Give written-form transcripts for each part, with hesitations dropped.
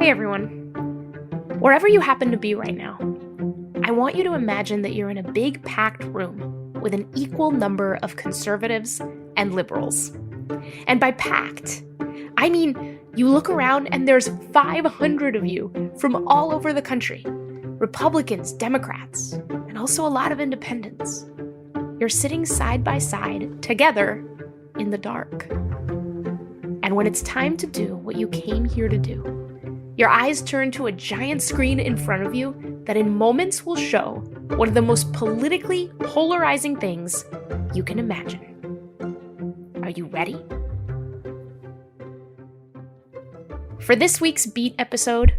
Hey everyone. Wherever you happen to be right now, I want you to imagine that you're in a big packed room with an equal number of conservatives and liberals. And by packed, I mean you look around and there's 500 of you from all over the country. Republicans, Democrats, and also a lot of independents. You're sitting side by side, together, in the dark. And when it's time to do what you came here to do, your eyes turn to a giant screen in front of you that in moments will show one of the most politically polarizing things you can imagine. Are you ready? For this week's Beat episode,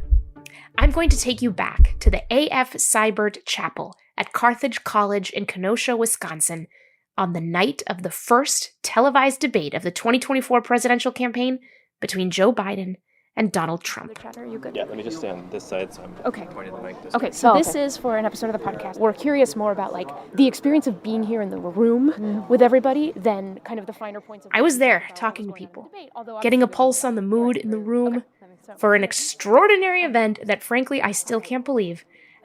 I'm going to take you back to the A.F. Seibert Chapel at Carthage College in Kenosha, Wisconsin, on the night of the first televised debate of the 2024 presidential campaign between Joe Biden and Donald Trump. Are you good? Yeah, let me just stay on this side so I'm pointing the mic this way. Okay, so this is for an episode of the podcast. We're curious more about the experience of being here in the room with everybody than kind of the finer points of... I was there talking to people, getting a pulse on the mood in the room for an extraordinary event that frankly I still can't believe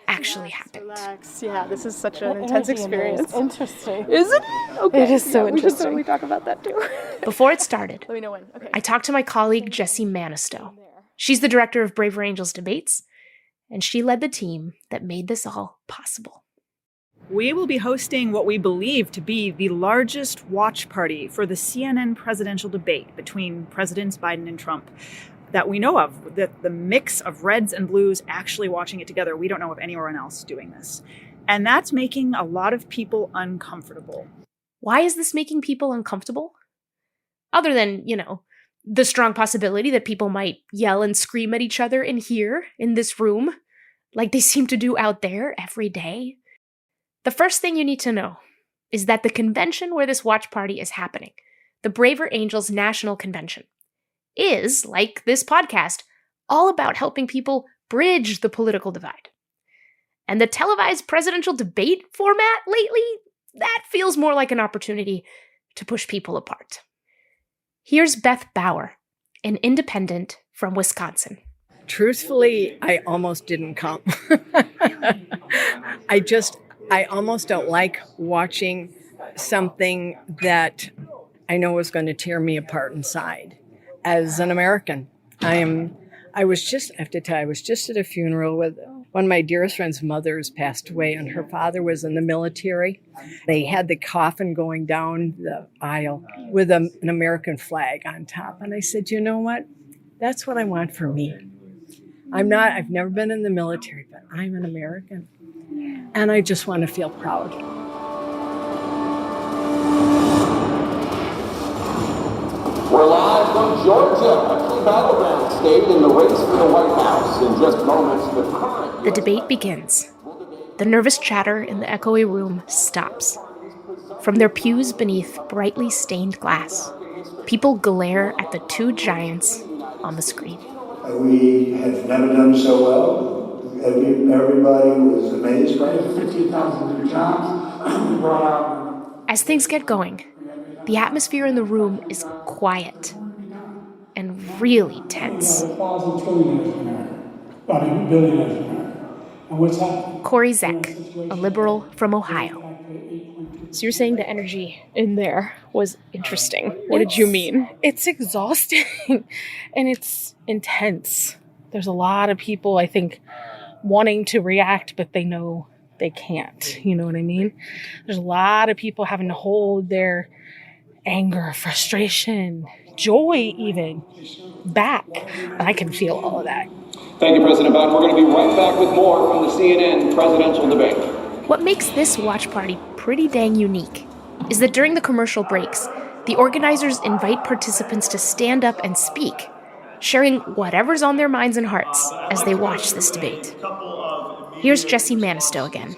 actually happened. Relax. Yeah, this is such an intense experience. Interesting. Isn't it? Okay. It is so We should interesting. totally talk about that too. Before it started, Let me know when. Okay. I talked to my colleague Jessie Manistow. She's the director of Braver Angels debates, and she led the team that made this all possible. We will be hosting what we believe to be the largest watch party for the CNN presidential debate between Presidents Biden and Trump that we know of. The mix of reds and blues actually watching it together. We don't know of anyone else doing this. And that's making a lot of people uncomfortable. Why is this making people uncomfortable? Other than, the strong possibility that people might yell and scream at each other in here, in this room, like they seem to do out there every day. The first thing you need to know is that the convention where this watch party is happening, the Braver Angels National Convention, is, like this podcast, all about helping people bridge the political divide. And the televised presidential debate format lately, that feels more like an opportunity to push people apart. Here's Beth Bauer, an independent from Wisconsin. Truthfully, I almost didn't come. I almost don't like watching something that I know is going to tear me apart inside. As an American, I was just at a funeral with one of my dearest friend's mothers passed away, and her father was in the military. They had the coffin going down the aisle with an American flag on top. And I said, you know what? That's what I want for me. I've never been in the military, but I'm an American. And I just want to feel proud. We're live from Georgia, a key battleground state in the race for the White House. In just moments, the debate begins. The nervous chatter in the echoey room stops. From their pews beneath brightly stained glass, people glare at the two giants on the screen. We have never done so well. Everybody was amazed by it. 15,000 new jobs. As things get going, the atmosphere in the room is quiet and really tense. Corey Zeck, a liberal from Ohio. So you're saying the energy in there was interesting. What did you mean? It's exhausting and it's intense. There's a lot of people, I think, wanting to react, but they know they can't. You know what I mean? There's a lot of people having to hold their anger, frustration, joy even back. I can feel all of that. Thank you, President Biden. We're going to be right back with more from the CNN presidential debate. What makes this watch party pretty dang unique is that during the commercial breaks, the organizers invite participants to stand up and speak, sharing whatever's on their minds and hearts as they watch this debate. Here's Jessie Manistow again.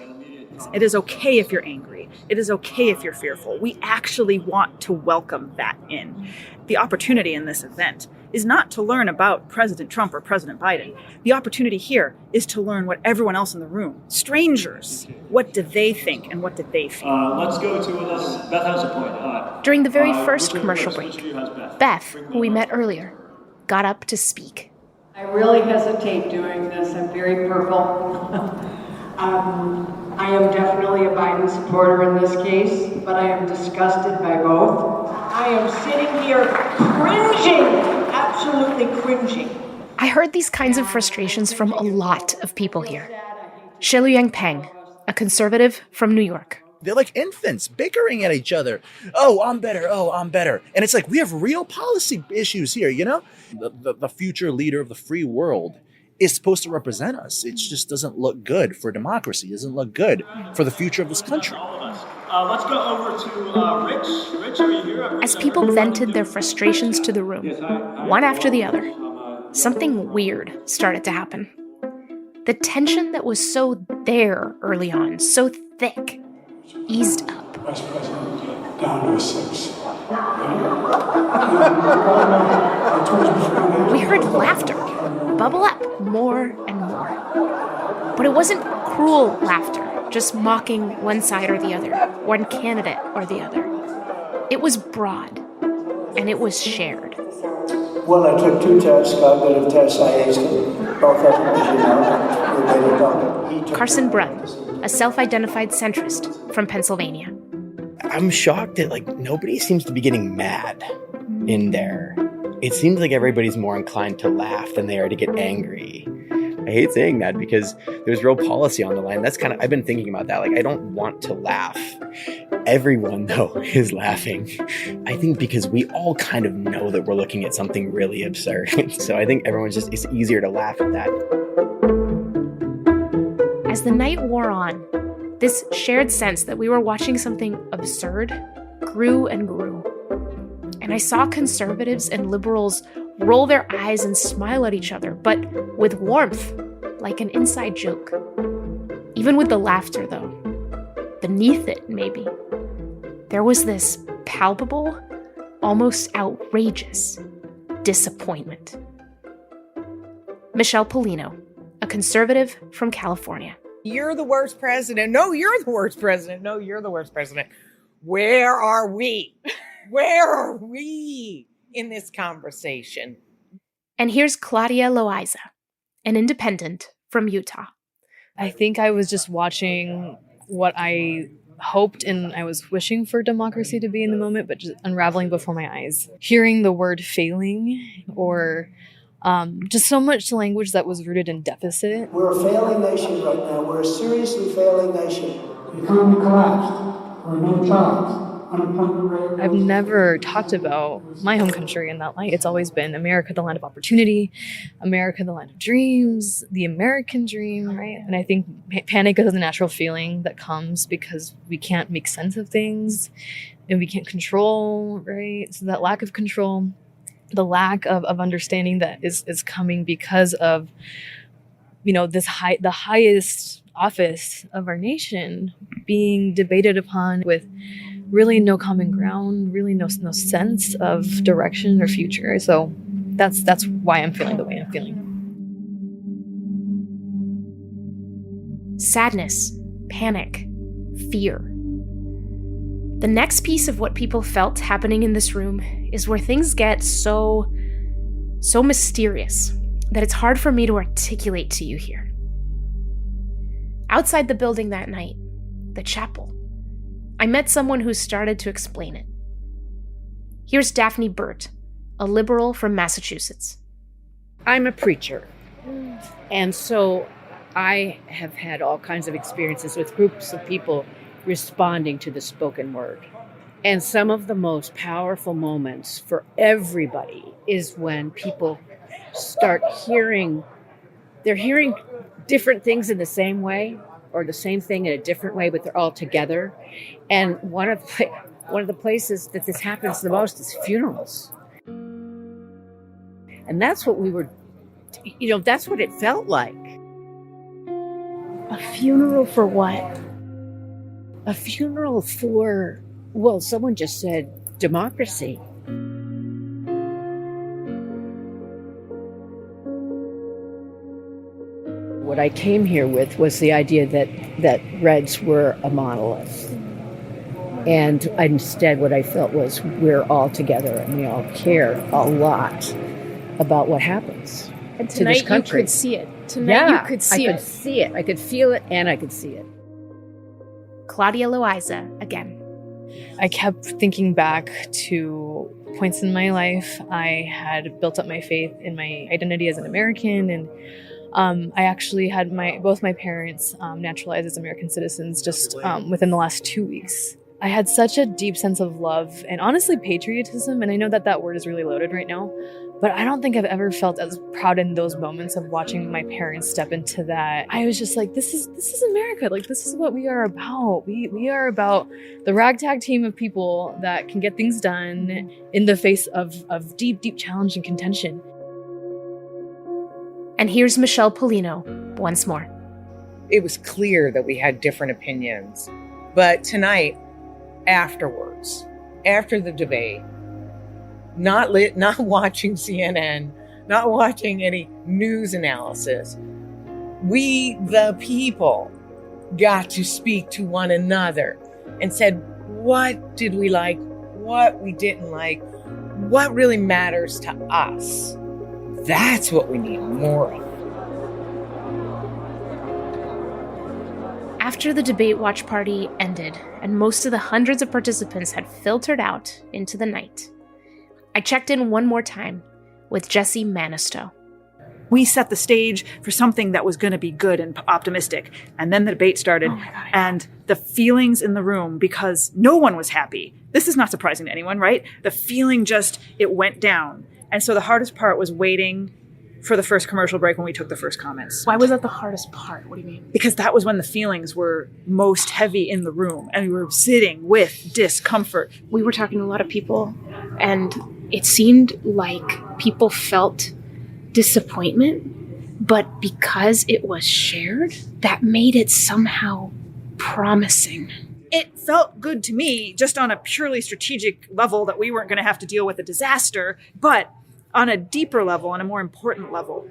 It is okay if you're angry. It is okay if you're fearful. We actually want to welcome that in. The opportunity in this event is not to learn about President Trump or President Biden. The opportunity here is to learn what everyone else in the room, strangers, what do they think and what did they feel? Let's go to Beth has a point. During the very first commercial break, Beth, who we met earlier, got up to speak. I really hesitate doing this. I'm very purple. I am definitely a Biden supporter in this case, but I am disgusted by both. I am sitting here cringing, absolutely cringing. I heard these kinds of frustrations from a lot of people here. Shiluyang Peng, a conservative from New York. They're like infants bickering at each other. Oh, I'm better. Oh, I'm better. And it's like, we have real policy issues here, you know? The future leader of the free world is supposed to represent us. It just doesn't look good for democracy. It doesn't look good for the future of this country. Let's go over to Rich. Rich, are you here? As people vented their frustrations to the room, one after the other, something weird started to happen. The tension that was so there early on, so thick, eased up. Vice President, down to a 6. We heard laughter bubble up more and more. But it wasn't cruel laughter, just mocking one side or the other, one candidate or the other. It was broad, and it was shared. Well, I took 2 tests, got a bit of test IAs, both of them, as you know. Carson Brunn, a self-identified centrist from Pennsylvania. I'm shocked that, nobody seems to be getting mad in there. It seems like everybody's more inclined to laugh than they are to get angry. I hate saying that because there's real policy on the line. That's I've been thinking about that. I don't want to laugh. Everyone, though, is laughing. I think because we all kind of know that we're looking at something really absurd. So I think it's easier to laugh at that. As the night wore on, this shared sense that we were watching something absurd grew and grew. And I saw conservatives and liberals roll their eyes and smile at each other, but with warmth, like an inside joke. Even with the laughter, though, beneath it, maybe, there was this palpable, almost outrageous disappointment. Michelle Polino, a conservative from California. You're the worst president. No, you're the worst president. No, you're the worst president. Where are we? Where are we in this conversation? And here's Claudia Loaiza, an independent from Utah. I think I was just watching what I hoped and I was wishing for democracy to be in the moment, but just unraveling before my eyes. Hearing the word failing or just so much language that was rooted in deficit. We're a failing nation right now. We're a seriously failing nation. The economy collapsed. There are no jobs. Unemployment rate. I've never talked about my home country in that light. It's always been America, the land of opportunity, America, the land of dreams, the American dream, right? And I think panic is a natural feeling that comes because we can't make sense of things and we can't control, right? So that lack of control, the lack of understanding that is coming because of, the highest office of our nation being debated upon with really no common ground, really no sense of direction or future. So that's why I'm feeling the way I'm feeling. Sadness, panic, fear. The next piece of what people felt happening in this room is where things get so mysterious that it's hard for me to articulate to you here. Outside the building that night, the chapel, I met someone who started to explain it. Here's Daphne Burt, a liberal from Massachusetts. I'm a preacher, and so I have had all kinds of experiences with groups of people responding to the spoken word. And some of the most powerful moments for everybody is when people start hearing different things in the same way, or the same thing in a different way, but they're all together. And one of the places that this happens the most is funerals. And that's what that's what it felt like. A funeral for what? A funeral for, someone just said democracy. What I came here with was the idea that Reds were a monolith. And instead what I felt was we're all together and we all care a lot about what happens. And to tonight this country. you could see it. Tonight you could see I it. could see it. I could feel it, and I could see it. Claudia Loaiza again. I kept thinking back to points in my life. I had built up my faith in my identity as an American, and I actually had both my parents naturalized as American citizens just within the last 2 weeks. I had such a deep sense of love and honestly patriotism, and I know that word is really loaded right now, but I don't think I've ever felt as proud in those moments of watching my parents step into that. I was just like, this is America. Like, this is what we are about. We are about the ragtag team of people that can get things done in the face of deep, deep challenge and contention. And here's Michelle Polino once more. It was clear that we had different opinions, but tonight, afterwards, after the debate, not watching CNN, not watching any news analysis, we, the people, got to speak to one another and said, what did we like? What we didn't like? What really matters to us? That's what we need more of. After the debate watch party ended and most of the hundreds of participants had filtered out into the night, I checked in one more time with Jesse Manisto. We set the stage for something that was going to be good and optimistic. And then the debate started, and the feelings in the room, because no one was happy. This is not surprising to anyone, right? The feeling it went down. And so the hardest part was waiting for the first commercial break when we took the first comments. Why was that the hardest part? What do you mean? Because that was when the feelings were most heavy in the room, and we were sitting with discomfort. We were talking to a lot of people, and it seemed like people felt disappointment, but because it was shared, that made it somehow promising. It felt good to me just on a purely strategic level that we weren't going to have to deal with a disaster, but on a deeper level, on a more important level,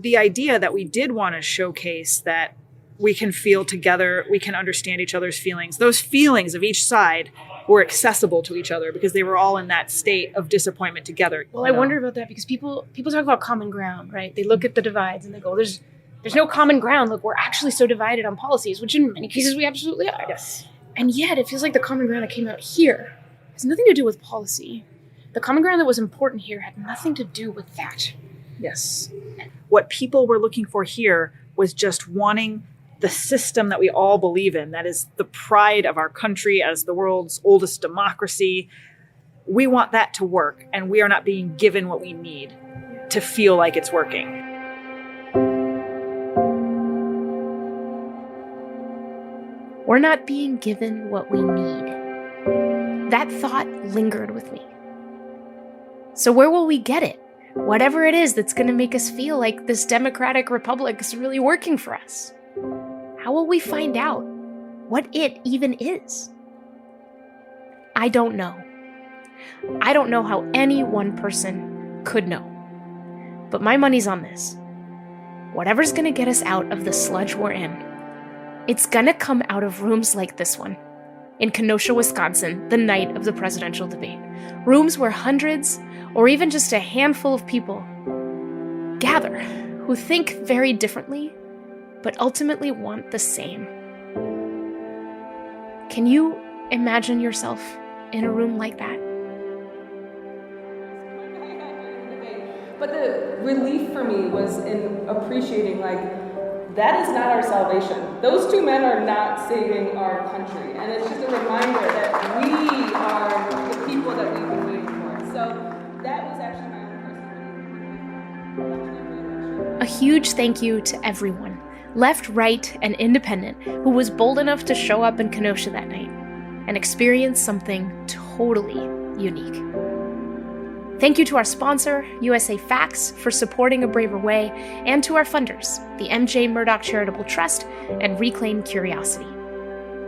the idea that we did want to showcase that we can feel together, we can understand each other's feelings. Those feelings of each side were accessible to each other because they were all in that state of disappointment together. Well, I wonder about that because people talk about common ground, right? They look at the divides and they go, there's no common ground. Look, we're actually so divided on policies, which in many cases we absolutely are. Yes. And yet it feels like the common ground that came out here has nothing to do with policy. The common ground that was important here had nothing to do with that. Yes. What people were looking for here was just wanting the system that we all believe in, that is the pride of our country as the world's oldest democracy. We want that to work, and we are not being given what we need to feel like it's working. We're not being given what we need. That thought lingered with me. So where will we get it? Whatever it is that's going to make us feel like this democratic republic is really working for us. How will we find out what it even is? I don't know. I don't know how any one person could know. But my money's on this. Whatever's going to get us out of the sludge we're in, it's going to come out of rooms like this one, in Kenosha, Wisconsin, the night of the presidential debate. Rooms where hundreds, or even just a handful of people, gather who think very differently, but ultimately want the same. Can you imagine yourself in a room like that? But the relief for me was in appreciating, that is not our salvation. Those two men are not saving our country. And it's just a reminder that we are the people that we've been waiting for. So that was actually my own personal. A huge thank you to everyone, left, right, and independent, who was bold enough to show up in Kenosha that night and experience something totally unique. Thank you to our sponsor, USA Facts, for supporting A Braver Way, and to our funders, the MJ Murdoch Charitable Trust and Reclaim Curiosity.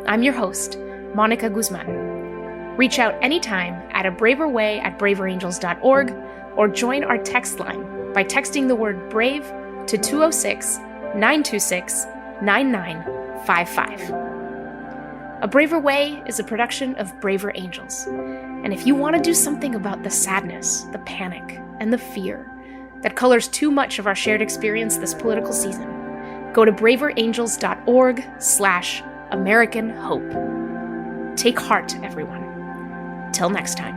I'm your host, Monica Guzman. Reach out anytime at abraverway@braverangels.org or join our text line by texting the word BRAVE to 206-926-9955. A Braver Way is a production of Braver Angels. And if you want to do something about the sadness, the panic, and the fear that colors too much of our shared experience this political season, go to braverangels.org/American Hope. Take heart, everyone. Till next time.